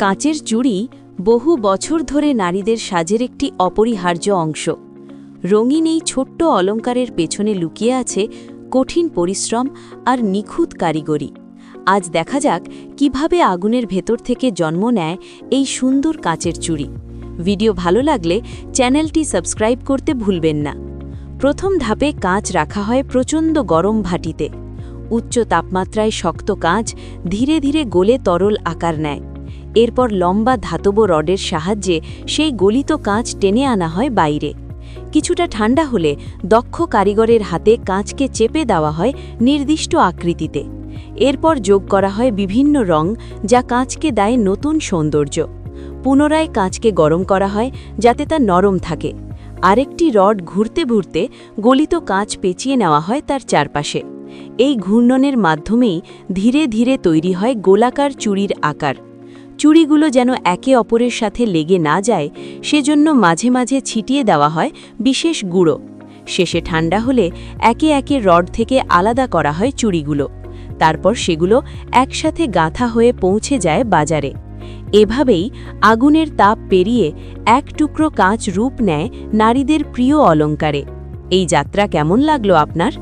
কাঁচের চুড়ি বহু বছর ধরে নারীদের সাজের একটি অপরিহার্য অংশ। রঙিন এই ছোট্ট অলঙ্কারের পেছনে লুকিয়ে আছে কঠিন পরিশ্রম আর নিখুঁত কারিগরি। আজ দেখা যাক কিভাবে আগুনের ভেতর থেকে জন্ম নেয় এই সুন্দর কাঁচের চুড়ি। ভিডিও ভালো লাগলে চ্যানেলটি সাবস্ক্রাইব করতে ভুলবেন না। প্রথম ধাপে কাঁচ রাখা হয় প্রচণ্ড গরম ভাটিতে। উচ্চ তাপমাত্রায় শক্ত কাঁচ ধীরে ধীরে গলে তরল আকার নেয়। এরপর লম্বা ধাতব রডের সাহায্যে সেই গলিত কাঁচ টেনে আনা হয় বাইরে। কিছুটা ঠান্ডা হলে দক্ষ কারিগরের হাতে কাঁচকে চেপে দেওয়া হয় নির্দিষ্ট আকৃতিতে। এরপর যোগ করা হয় বিভিন্ন রং, যা কাঁচকে দেয় নতুন সৌন্দর্য। পুনরায় কাঁচকে গরম করা হয় যাতে তা নরম থাকে। আরেকটি রড ঘুরতে ঘুরতে গলিত কাঁচ পেঁচিয়ে নেওয়া হয় তার চারপাশে। এই ঘূর্ণনের মাধ্যমেই ধীরে ধীরে তৈরি হয় গোলাকার চুড়ির আকার। চুড়িগুলো যেন একে অপরের সাথে লেগে না যায়, সেজন্য মাঝে মাঝে ছিটিয়ে দেওয়া হয় বিশেষ গুঁড়ো। শেষে ঠান্ডা হলে একে একে রড থেকে আলাদা করা হয় চুড়িগুলো। তারপর সেগুলো একসাথে গাঁথা হয়ে পৌঁছে যায় বাজারে। এভাবেই আগুনের তাপ পেরিয়ে এক টুকরো কাঁচ রূপ নেয় নারীদের প্রিয় অলঙ্কারে। এই যাত্রা কেমন লাগলো আপনার?